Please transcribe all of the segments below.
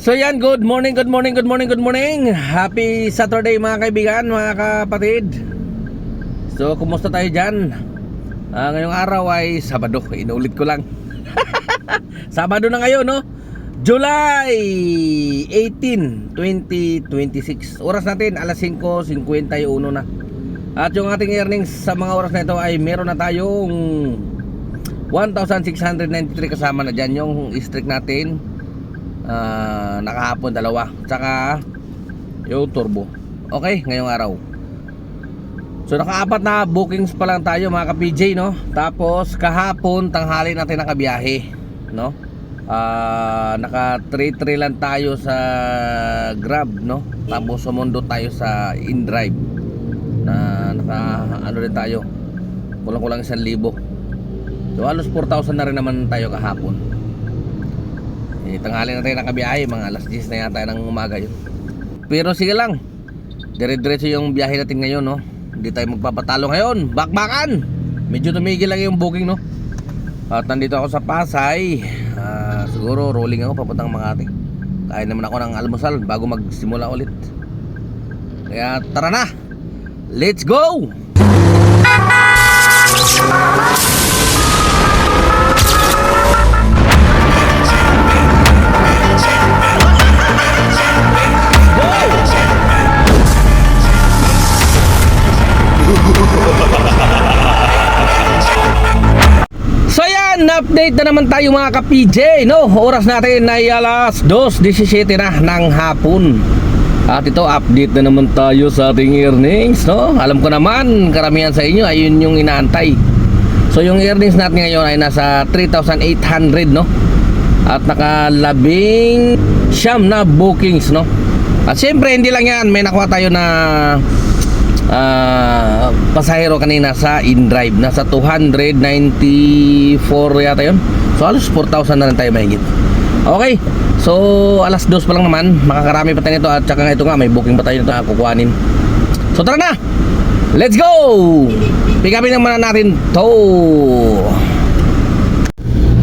So yan, good morning. Happy Saturday mga kaibigan, mga kapatid. So, kumusta tayo dyan? Ngayong araw ay Sabado, inulit ko lang. Sabado na ngayon, no? July 18, 2026. Oras natin, alas 5:51 na. At yung ating earnings sa mga oras na ito ay meron na tayong 1,693 kasama na dyan yung streak natin. Nakahapon dalawa, tsaka yung turbo. Okay, ngayong araw. So nakaapat na bookings pa lang tayo mga ka-PJ, no? Tapos kahapon tanghali natin nakabiyahe, no? Naka 3-3 lang tayo sa Grab, no? Tapos sumundo tayo sa InDrive na naka ano rin tayo, kulang-kulang 1,000. So halos 4,000 na rin naman tayo kahapon. Tanghali na tayo nakabiyahe, mga alas 10 na yata ng umaga yun. Pero sige lang, dire-diretso yung biyahe natin ngayon, no? Hindi tayo magpapatalo ngayon, bakbakan. Medyo tumigil lang yung booking, no? At nandito ako sa Pasay. Siguro rolling ako papuntang Makati. Kain naman ako ng almusal bago magsimula ulit. Kaya tara na, let's go! So yan, update na naman tayo mga ka-PJ, no? Oras natin ay alas 2:17 na ng hapon. At ito, update na naman tayo sa ating earnings, no? Alam ko naman, karamihan sa inyo ayun yung inaantay. So yung earnings natin ngayon ay nasa 3,800, no? At nakalabing siyam na bookings, no? At syempre hindi lang yan, may nakuha tayo na pasahero kanina sa InDrive. Nasa 294 yata yun. So halos 4,000 na rin tayo mahigit. Okay, so alas 2 pa lang naman, makakarami pa tayo nito. At saka ito nga, may booking pa tayo nito na kukuhanin. So tara na, let's go! Pick upin naman natin to.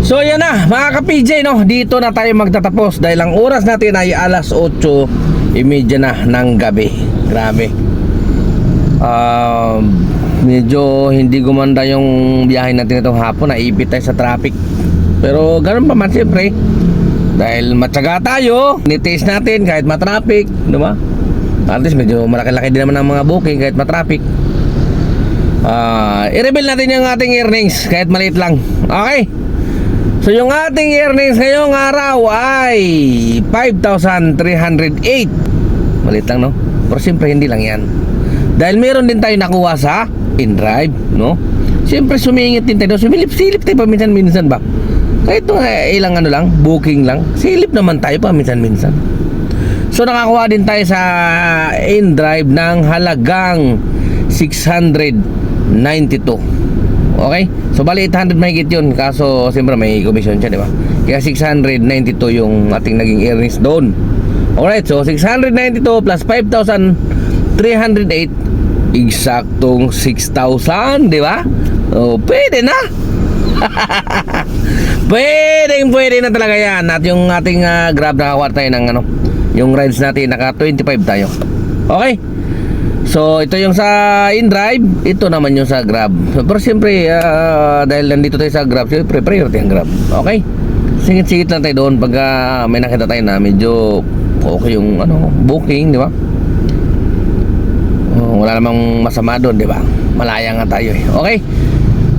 So yan na mga ka-PJ, no? Dito na tayo magtatapos dahil ang oras natin ay alas 8:30 na ng gabi. Grabe. Medyo hindi gumanda yung biyahe natin itong hapon. Naipit tayo sa traffic. Pero ganun pa man siyempre, dahil matyaga tayo, nitiis natin kahit matraffic, diba? At least medyo malaki-laki din naman ang mga booking kahit matraffic. I-reveal natin yung ating earnings kahit maliit lang. Okay, so yung ating earnings ngayong araw ay 5,308. Maliit lang, no? Pero siyempre hindi lang yan, dahil meron din tayo nakuha sa InDrive, no? Siyempre sumingit din tayo, sumilip-silip tayo paminsan-minsan ba? Kahit ilang ano lang, booking lang, silip naman tayo paminsan-minsan. So nakakuha din tayo sa InDrive ng halagang 692. Okay? So bali 800 mahigit yun, kaso siyempre may commission siya, di ba? Kaya 692 yung ating naging earnings doon. Alright, so 692 plus 5,308, eksaktong 6,000, di ba? Oh, pwede na. Pwede na talaga yan. At yung ating Grab, nakakuha tayo ng ano, yung rides natin, naka 25 tayo. Okay, so ito yung sa InDrive, ito naman yung sa Grab. Pero siyempre dahil nandito tayo sa Grab, siyempre priority ang Grab. Okay, singit-singit lang tayo doon pag may nakita tayo na medyo okay yung ano, booking, di ba? Wala namang masama doon, di ba? Malaya nga tayo eh. Okay,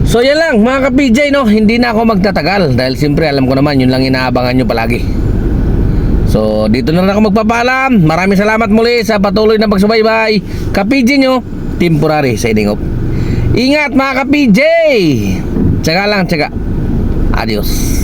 so yan lang mga ka-PJ, no? Hindi na ako magtatagal dahil siyempre alam ko naman yun lang inaabangan nyo palagi. So dito na lang ako magpapaalam. Maraming salamat muli sa patuloy na pagsubaybay. Ka-PJ nyo, temporary signing off. Ingat mga ka-PJ. Tsaga lang, tsaga. Adios.